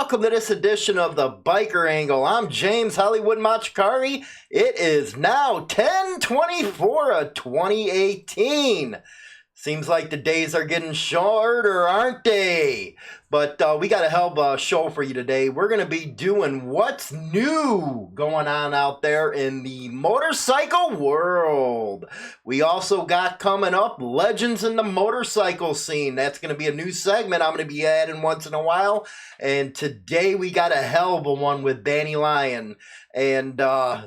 welcome to this edition of the Biker Angle. I'm James Hollywood Machikari. It is now 10/24 of 2018. Seems like the days are getting shorter, aren't they? But we got a hell of a show for you today. We're going to be doing what's new going on out there in the motorcycle world. We also got coming up Legends in the Motorcycle Scene. That's going to be a new segment I'm going to be adding once in a while. And today we got a hell of a one with Danny Lyon. And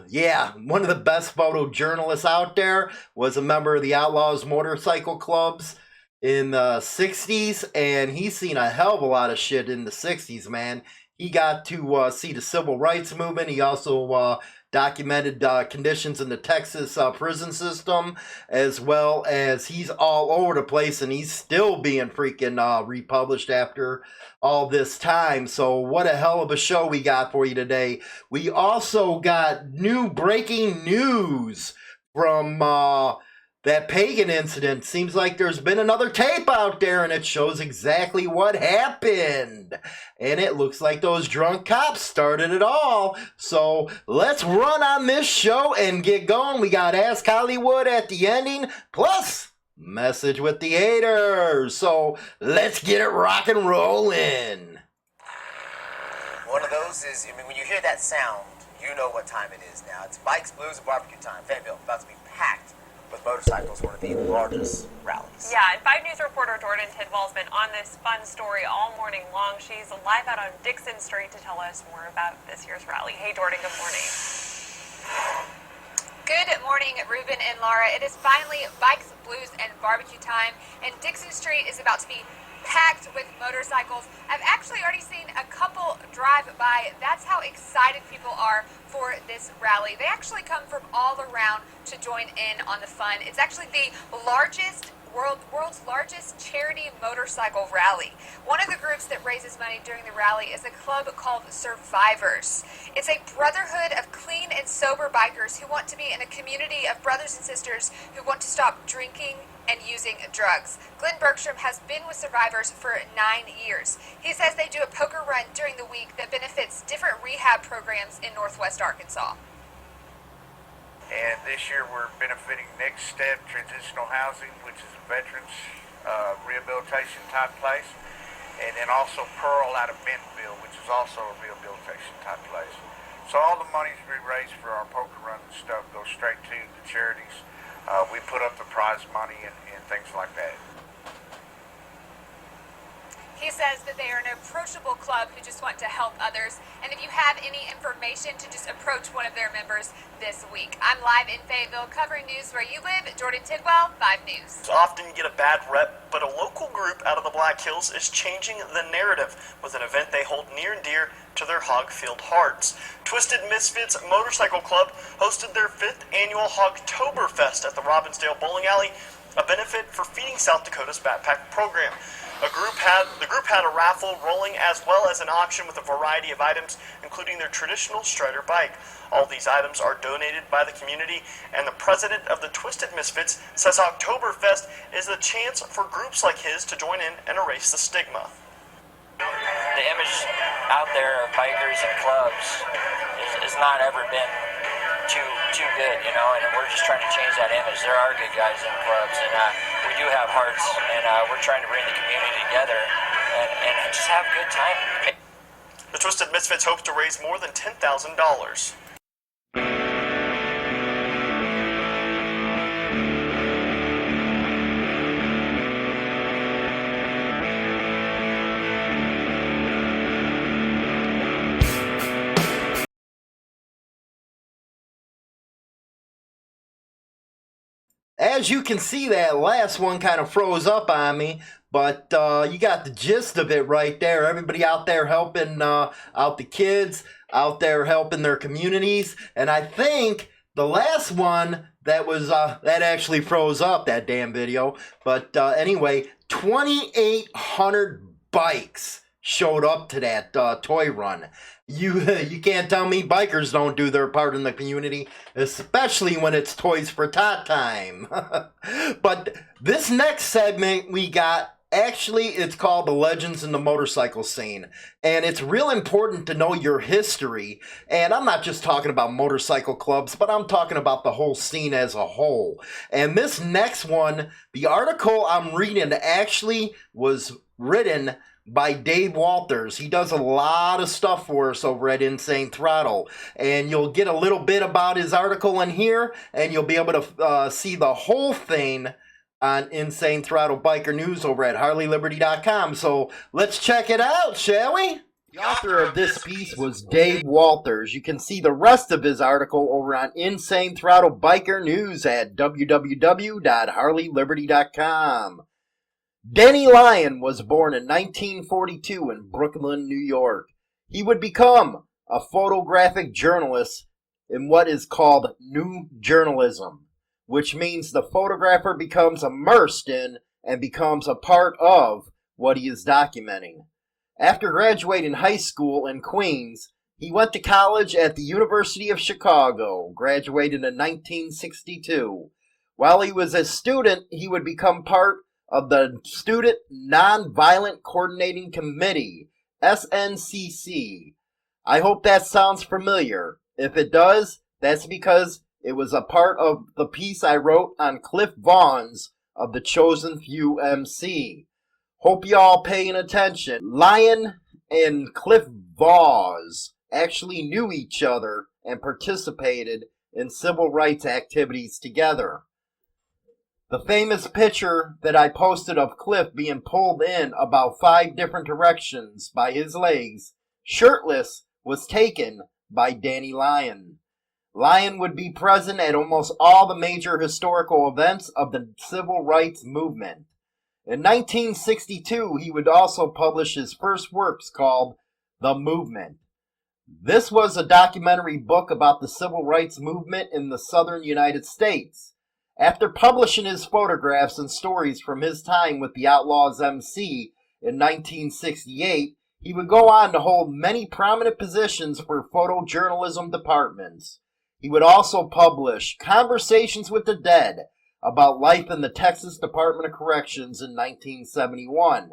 yeah, one of the best photojournalists out there, was a member of the Outlaws motorcycle clubs in the 60s, and he's seen a hell of a lot of shit in the 60s, man. He got to see the civil rights movement. He also documented conditions in the Texas prison system, as well as he's all over the place, and he's still being freaking republished after all this time. So what a hell of a show we got for you today. We also got new breaking news from that Pagan incident. Seems like there's been another tape out there, and it shows exactly what happened. And it looks like those drunk cops started it all. So let's run on this show and get going. We got Ask Hollywood at the ending, plus message with the haters. So let's get it rock and rolling. One of those is, I mean, when you hear that sound, you know what time it is now. It's Bikes, Blues, and Barbecue time. Fayetteville about to be packed with motorcycles, one of the largest rallies. Yeah, and 5 News reporter Jordan Tidwell's been on this fun story all morning long. She's live out on Dixon Street to tell us more about this year's rally. Hey, Jordan, good morning. Good morning, Ruben and Laura. It is finally Bikes, Blues, and Barbecue time, and Dixon Street is about to be packed with motorcycles. I've actually already seen a couple drive by. That's how excited people are for this rally. They actually come from all around to join in on the fun. It's actually the world's largest charity motorcycle rally. One of the groups that raises money during the rally is a club called Survivors. It's a brotherhood of clean and sober bikers who want to be in a community of brothers and sisters who want to stop drinking and using drugs. Glenn Bergstrom has been with Survivors for 9 years. He says they do a poker run during the week that benefits different rehab programs in Northwest Arkansas. And this year we're benefiting Next Step Transitional Housing, which is a veterans rehabilitation type place. And then also Pearl out of Bentonville, which is also a rehabilitation type place. So all the monies we raise for our poker run and stuff goes straight to the charities. We put up the prize money and things like that. He says that they are an approachable club who just want to help others. And if you have any information, to just approach one of their members this week. I'm live in Fayetteville covering news where you live. Jordan Tidwell, 5 News. Often get a bad rep, but a local group out of the Black Hills is changing the narrative with an event they hold near and dear to their hog-filled hearts. Twisted Misfits Motorcycle Club hosted their 5th annual Hogtoberfest at the Robbinsdale Bowling Alley, a benefit for Feeding South Dakota's backpack program. The group had a raffle rolling, as well as an auction with a variety of items, including their traditional Strider bike. All these items are donated by the community, and the president of the Twisted Misfits says Oktoberfest is a chance for groups like his to join in and erase the stigma. The image out there of bikers and clubs has not ever been too good, you know, and we're just trying to change that image. There are good guys in clubs, and we do have hearts, and we're trying to bring the community together and just have a good time. The Twisted Misfits hope to raise more than $10,000. As you can see, that last one kind of froze up on me, but you got the gist of it right there. Everybody out there helping out the kids, out there helping their communities. And I think the last one that was that actually froze up, that damn video. But anyway, 2,800 bikes showed up to that toy run. You can't tell me bikers don't do their part in the community, especially when it's Toys for Tot time. But this next segment we got Actually, it's called The Legends in the Motorcycle Scene, and it's real important to know your history, and I'm not just talking about motorcycle clubs, but I'm talking about the whole scene as a whole. And this next one, the article I'm reading actually was written by Dave Walters. He does a lot of stuff for us over at Insane Throttle, and you'll get a little bit about his article in here, and you'll be able to see the whole thing on Insane Throttle Biker News over at HarleyLiberty.com. So let's check it out, shall we? The author of this piece was Dave Walters. You can see the rest of his article over on Insane Throttle Biker News at www.HarleyLiberty.com. Danny Lyon was born in 1942 in Brooklyn, New York. He would become a photographic journalist in what is called new journalism, which means the photographer becomes immersed in and becomes a part of what he is documenting. After graduating high school in Queens, he went to college at the University of Chicago, graduated in 1962. While he was a student, he would become part of the Student Nonviolent Coordinating Committee, SNCC. I hope that sounds familiar. If it does, that's because it was a part of the piece I wrote on Cliff Vaughn's of the Chosen Few MC. Hope y'all paying attention. Lyon and Cliff Vaughns actually knew each other and participated in civil rights activities together. The famous picture that I posted of Cliff being pulled in about 5 different directions by his legs, shirtless, was taken by Danny Lyon. Lyon would be present at almost all the major historical events of the civil rights movement. In 1962, he would also publish his first works called The Movement. This was a documentary book about the civil rights movement in the southern United States. After publishing his photographs and stories from his time with the Outlaws MC in 1968, he would go on to hold many prominent positions for photojournalism departments. He would also publish Conversations with the Dead about life in the Texas Department of Corrections in 1971.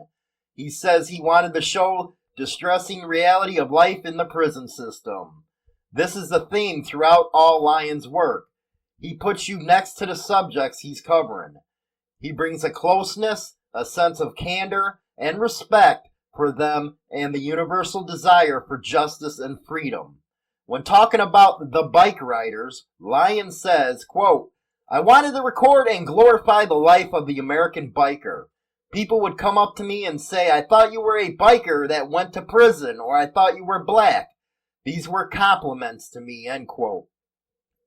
He says he wanted to show distressing reality of life in the prison system. This is the theme throughout all Lyon's work. He puts you next to the subjects he's covering. He brings a closeness, a sense of candor, and respect for them and the universal desire for justice and freedom. When talking about the bike riders, Lyon says, quote, "I wanted to record and glorify the life of the American biker. People would come up to me and say, 'I thought you were a biker that went to prison,' or 'I thought you were black.' These were compliments to me," end quote.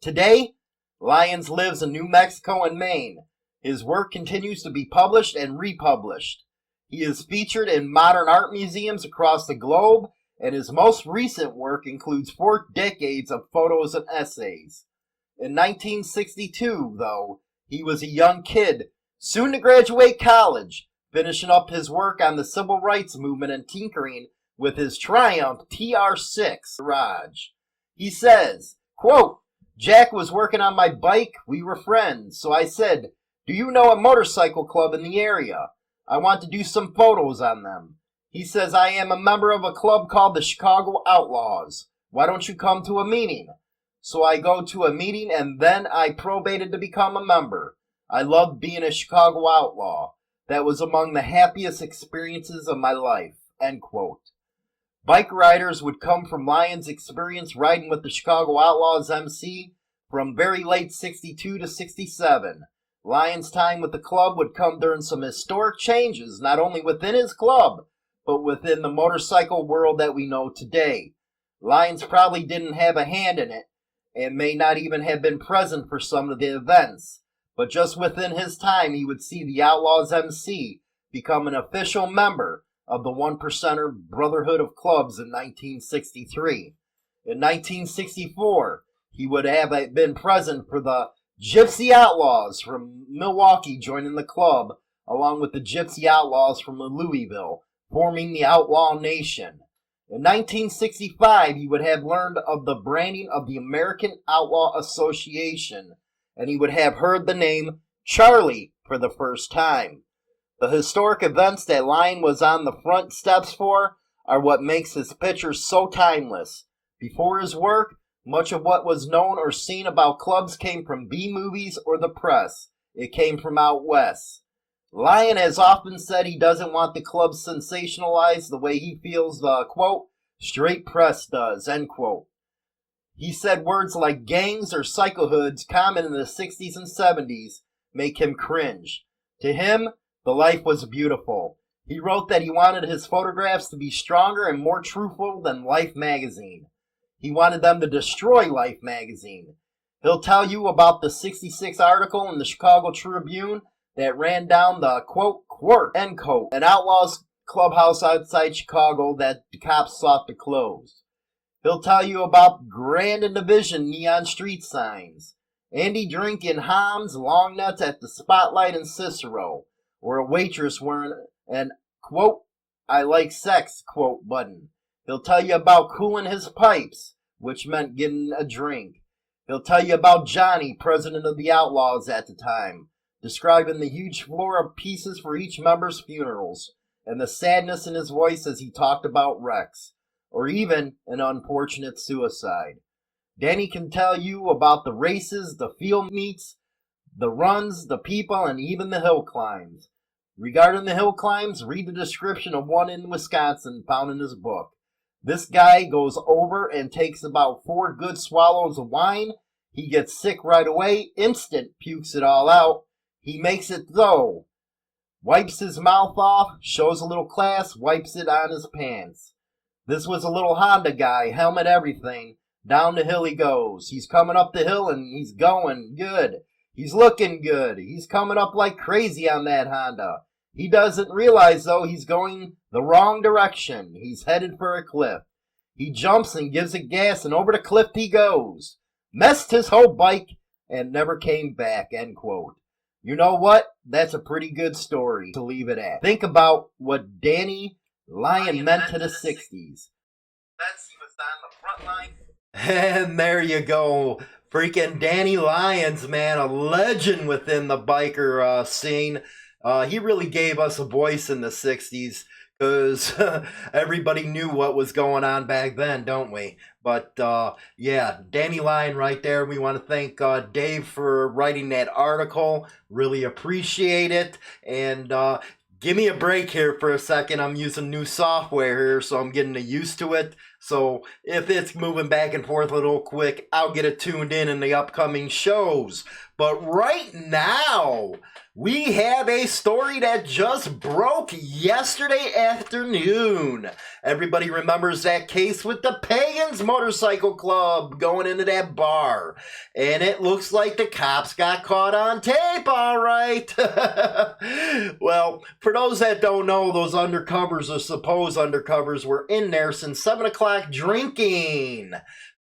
Today, Lyons lives in New Mexico and Maine. His work continues to be published and republished. He is featured in modern art museums across the globe, and his most recent work includes 4 decades of photos and essays. In 1962, though, he was a young kid, soon to graduate college, finishing up his work on the civil rights movement and tinkering with his Triumph TR6 garage. He says, quote, "Jack was working on my bike, we were friends, so I said, 'Do you know a motorcycle club in the area? I want to do some photos on them.' He says, 'I am a member of a club called the Chicago Outlaws. Why don't you come to a meeting?' So I go to a meeting and then I probated to become a member. I loved being a Chicago outlaw. That was among the happiest experiences of my life," end quote. Bike riders would come from Lyon's experience riding with the Chicago Outlaws MC from very late 62 to 67. Lyon's time with the club would come during some historic changes, not only within his club, but within the motorcycle world that we know today. Lyons probably didn't have a hand in it, and may not even have been present for some of the events, but just within his time he would see the Outlaws MC become an official member of the One Percenter Brotherhood of Clubs in 1963. In 1964, he would have been present for the Gypsy Outlaws from Milwaukee joining the club, along with the Gypsy Outlaws from Louisville, forming the Outlaw Nation. In 1965, he would have learned of the branding of the American Outlaw Association, and he would have heard the name Charlie for the first time. The historic events that Lyon was on the front steps for are what makes his pictures so timeless. Before his work, much of what was known or seen about clubs came from B-movies or the press. It came from out west. Lyon has often said he doesn't want the club sensationalized the way he feels the, quote, straight press does, end quote. He said words like gangs or psychohoods, common in the 60s and 70s, make him cringe. To him, the life was beautiful. He wrote that he wanted his photographs to be stronger and more truthful than Life magazine. He wanted them to destroy Life magazine. He'll tell you about the 66 article in the Chicago Tribune that ran down the, quote, quirk, end quote, an Outlaws clubhouse outside Chicago that the cops sought to close. He'll tell you about Grand and Division neon street signs, Andy drinking Hams long nuts at the Spotlight in Cicero, or a waitress wearing an, quote, I like sex, quote, button. He'll tell you about cooling his pipes, which meant getting a drink. He'll tell you about Johnny, president of the Outlaws at the time, describing the huge floor of pieces for each member's funerals, and the sadness in his voice as he talked about Rex, or even an unfortunate suicide. Danny can tell you about the races, the field meets, the runs, the people, and even the hill climbs. Regarding the hill climbs, read the description of one in Wisconsin found in his book. This guy goes over and takes about 4 good swallows of wine. He gets sick right away, instant pukes it all out. He makes it though. Wipes his mouth off, shows a little class, wipes it on his pants. This was a little Honda guy, helmet everything. Down the hill he goes. He's coming up the hill and he's going good. He's looking good. He's coming up like crazy on that Honda. He doesn't realize, though, he's going the wrong direction. He's headed for a cliff. He jumps and gives it gas, and over the cliff he goes. Messed his whole bike and never came back, end quote. You know what? That's a pretty good story to leave it at. Think about what Danny Lyon meant to the 60s. He was on the front line. And there you go. Freaking Danny Lyons, man, a legend within the biker scene. He really gave us a voice in the 60s because everybody knew what was going on back then, don't we? But yeah, Danny Lyon right there. We want to thank Dave for writing that article. Really appreciate it. And give me a break here for a second. I'm using new software here, so I'm getting used to it. So if it's moving back and forth a little quick, I'll get it tuned in the upcoming shows. But right now, we have a story that just broke yesterday afternoon. Everybody remembers that case with the Pagans Motorcycle Club going into that bar. And it looks like the cops got caught on tape, all right. Well, for those that don't know, those undercovers or supposed undercovers were in there since 7 o'clock drinking.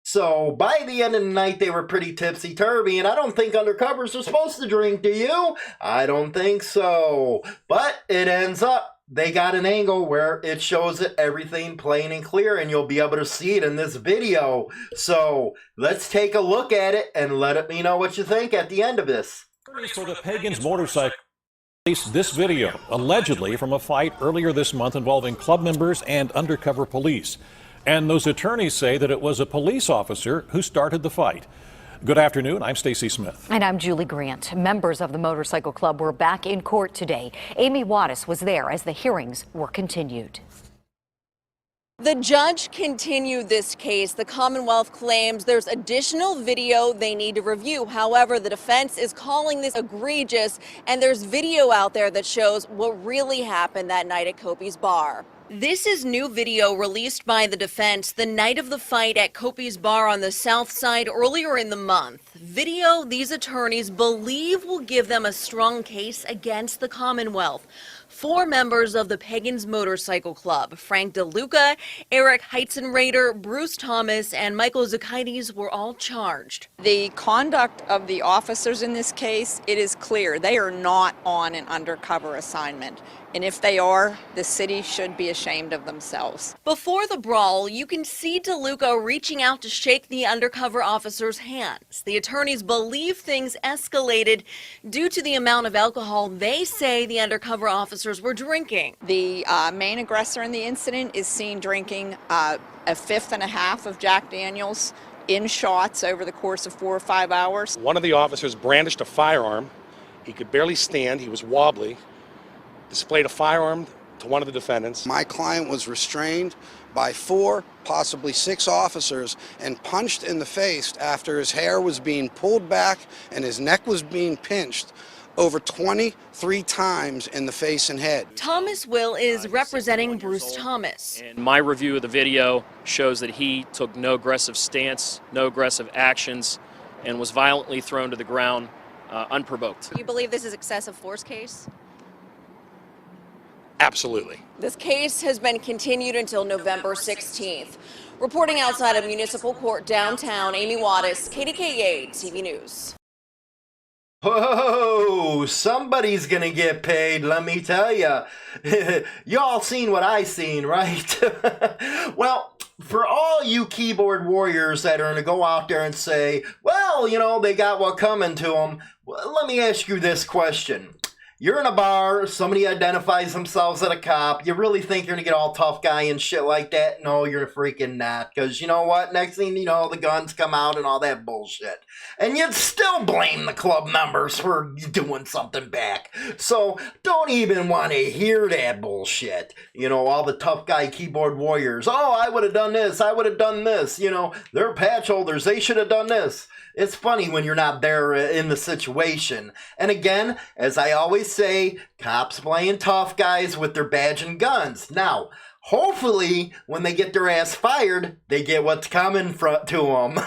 So by the end of the night, they were pretty tipsy-turvy, and I don't think undercovers are supposed to drink, do you? I don't think so. But it ends up, they got an angle where it shows it everything plain and clear, and you'll be able to see it in this video. So let's take a look at it and let me know what you think at the end of this. For the Pagans Motorcycle released this video, allegedly from a fight earlier this month involving club members and undercover police. And those attorneys say that it was a police officer who started the fight. Good afternoon, I'm Stacy Smith. And I'm Julie Grant. Members of the motorcycle club were back in court today. Amy Wattis was there as the hearings were continued. The judge continued this case. The Commonwealth claims there's additional video they need to review. However, the defense is calling this egregious, and there's video out there that shows what really happened that night at Kopi's bar. This is new video released by the defense the night of the fight at Kopi's bar on the south side earlier in the month. Video these attorneys believe will give them a strong case against the Commonwealth. 4 members of the Pagans Motorcycle Club, Frank DeLuca, Eric Heitzenrader, Bruce Thomas, and Michael Zakaitis were all charged. The conduct of the officers in this case, it is clear they are not on an undercover assignment. And if they are, the city should be ashamed of themselves. Before the brawl, you can see DeLuca reaching out to shake the undercover officer's hands. The attorneys believe things escalated due to the amount of alcohol they say the undercover officer officers were drinking. The main aggressor in the incident is seen drinking a fifth and a half of Jack Daniels in shots over the course of 4 or 5 hours. One of the officers brandished a firearm. He could barely stand. He was wobbly. Displayed a firearm to one of the defendants. My client was restrained by 4, possibly 6 officers and punched in the face after his hair was being pulled back and his neck was being pinched over 23 times in the face and head. Thomas Will is representing Bruce Thomas. And my review of the video shows that he took no aggressive stance, no aggressive actions, and was violently thrown to the ground unprovoked. You believe this is excessive force case? Absolutely. This case has been continued until November 16th. Reporting outside of Municipal Court downtown, Amy Wattis, KDKA TV News. Whoa, somebody's gonna get paid, let me tell ya. Y'all seen what I seen, right? Well, for all you keyboard warriors that are gonna go out there and say, well, you know, they got what coming to them, well, let me ask you this question. You're in a bar, somebody identifies themselves as a cop, you really think you're gonna get all tough guy and shit like that? No, you're freaking not, because you know what? Next thing you know, the guns come out and all that bullshit. And you'd still blame the club members for doing something back. So, don't even want to hear that bullshit. You know, all the tough guy keyboard warriors. Oh, I would have done this, I would have done this. You know, they're patch holders, they should have done this. It's funny when you're not there in the situation. And again, as I always say, cops playing tough guys with their badge and guns. Now, hopefully, when they get their ass fired, they get what's coming to them.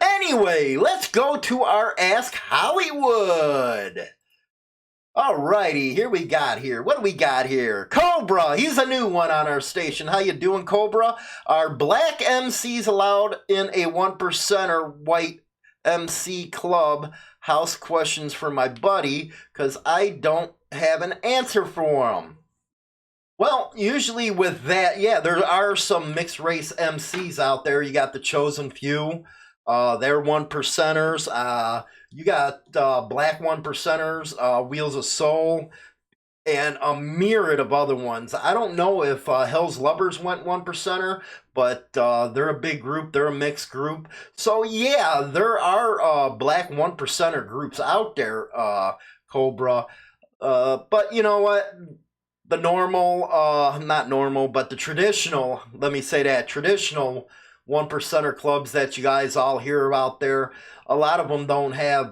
Anyway, let's go to our Ask Hollywood. Alrighty, what do we got here? Cobra, he's a new one on our station. How you doing, Cobra? Are black MCs allowed in a 1%er white MC club? House questions for my buddy, because I don't have an answer for him. Well, usually with that, yeah, there are some mixed race MCs out there. You got the Chosen Few. They're 1%ers. You got black 1%ers, Wheels of Soul, and a myriad of other ones. I don't know if Hell's Lubbers went 1%er, but they're a big group. They're a mixed group. So, yeah, there are black 1%er groups out there, Cobra. But you know what? The normal, not normal, but the traditional, let me say that, traditional 1%er clubs that you guys all hear out there, a lot of them don't have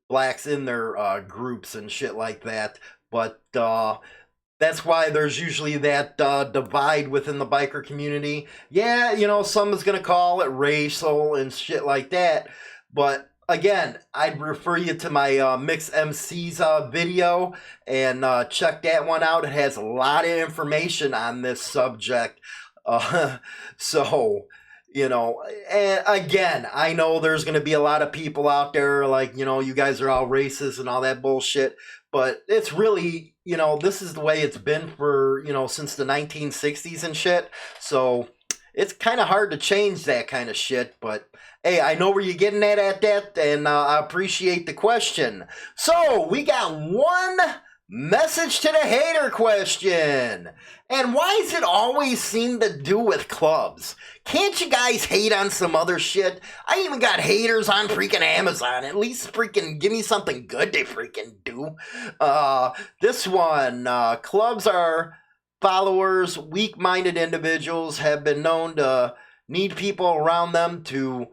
blacks in their groups and shit like that. But that's why there's usually that divide within the biker community. Yeah, you know, some is going to call it racial and shit like that. But again, I'd refer you to my Mixed MCs video and check that one out. It has a lot of information on this subject. So, you know, and again, I know there's going to be a lot of people out there like, you know, you guys are all racist and all that bullshit. But it's really, you know, this is the way it's been for, you know, since the 1960s and shit. So it's kind of hard to change that kind of shit. But hey, I know where you're getting at that, and I appreciate the question. So we got one message to the hater question. And why does it always seem to do with clubs? Can't you guys hate on some other shit? I even got haters on freaking Amazon. At least freaking give me something good they freaking do. This one, clubs are followers, weak-minded individuals have been known to need people around them to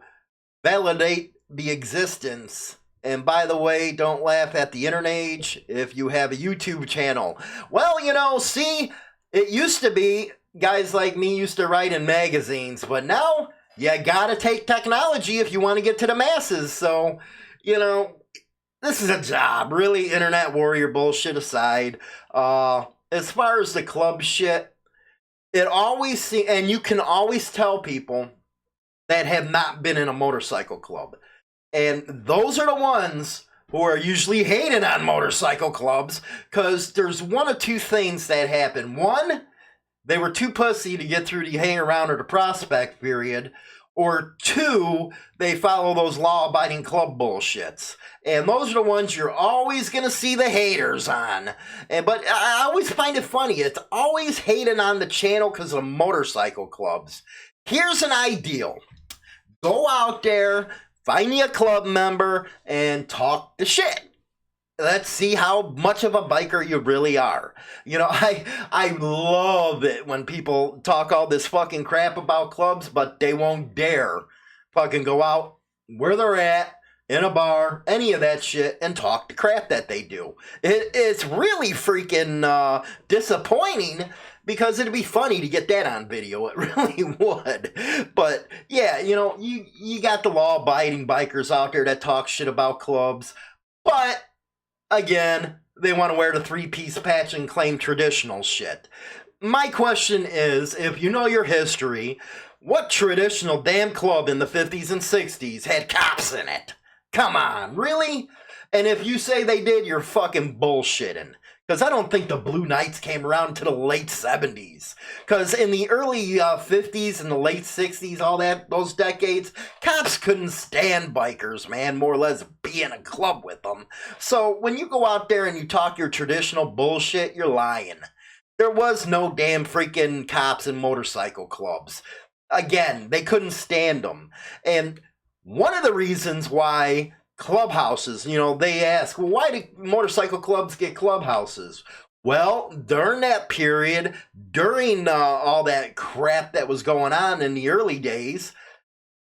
validate the existence. And by the way, don't laugh at the internet age if you have a YouTube channel. Well, you know, see, it used to be guys like me used to write in magazines, but now you gotta take technology if you want to get to the masses. So, you know, this is a job. Really, internet warrior bullshit aside. As far as the club shit, it always and you can always tell people that have not been in a motorcycle club. And those are the ones who are usually hated on motorcycle clubs, because there's one of two things that happen. One, they were too pussy to get through the hang around or the prospect period, or two, they follow those law-abiding club bullshits. And those are the ones you're always going to see the haters on. But I always find it funny. It's always hating on the channel because of motorcycle clubs. Here's an ideal. Go out there, find you a club member, and talk the shit. Let's see how much of a biker you really are. You know, I love it when people talk all this fucking crap about clubs, but they won't dare fucking go out where they're at, in a bar, any of that shit, and talk the crap that they do. It's really freaking disappointing, because it'd be funny to get that on video. It really would. But yeah, you know, you got the law-abiding bikers out there that talk shit about clubs, but again, they want to wear the three-piece patch and claim traditional shit. My question is, if you know your history, what traditional damn club in the 50s and 60s had cops in it? Come on, really? And if you say they did, you're fucking bullshitting. Because I don't think the Blue Knights came around until the late 70s. Because in the early 50s and the late 60s, all that, those decades, cops couldn't stand bikers, man, more or less be in a club with them. So when you go out there and you talk your traditional bullshit, you're lying. There was no damn freaking cops in motorcycle clubs. Again, they couldn't stand them. And one of the reasons why clubhouses, you know, they ask, well, why do motorcycle clubs get clubhouses? Well, during that period, during all that crap that was going on in the early days,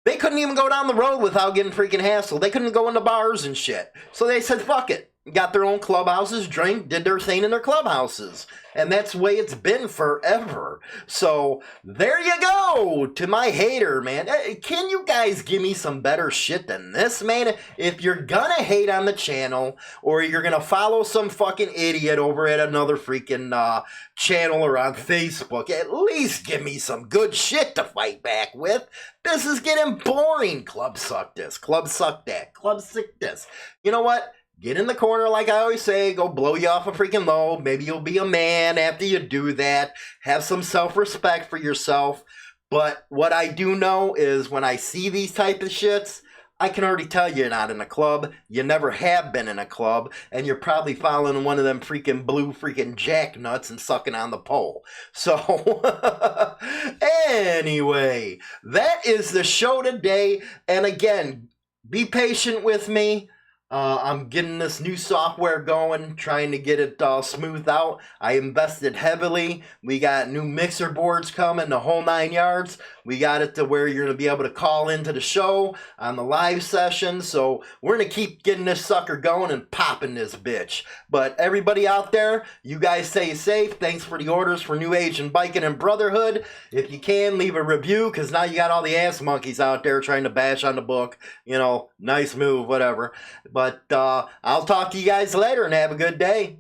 they couldn't even go down the road without getting freaking hassled. They couldn't go into bars and shit. So they said, fuck it. Got their own clubhouses, drank, did their thing in their clubhouses. And that's the way it's been forever. So there you go to my hater, man. Can you guys give me some better shit than this, man? If you're gonna hate on the channel, or you're gonna follow some fucking idiot over at another freaking channel or on Facebook, at least give me some good shit to fight back with. This is getting boring. Club suck this, club suck that, club suck this. You know what? Get in the corner, like I always say, go blow you off a freaking load. Maybe you'll be a man after you do that. Have some self-respect for yourself. But what I do know is when I see these type of shits, I can already tell you're not in a club. You never have been in a club. And you're probably following one of them freaking blue freaking jack nuts and sucking on the pole. So, anyway, that is the show today. And again, be patient with me. I'm getting this new software going, trying to get it smoothed out. I invested heavily. We got new mixer boards coming, the whole 9 yards. We got it to where you're going to be able to call into the show on the live session. So we're going to keep getting this sucker going and popping this bitch. But everybody out there, you guys stay safe. Thanks for the orders for New Age and Biking and Brotherhood. If you can, leave a review, because now you got all the ass monkeys out there trying to bash on the book. You know, nice move, whatever. But I'll talk to you guys later and have a good day.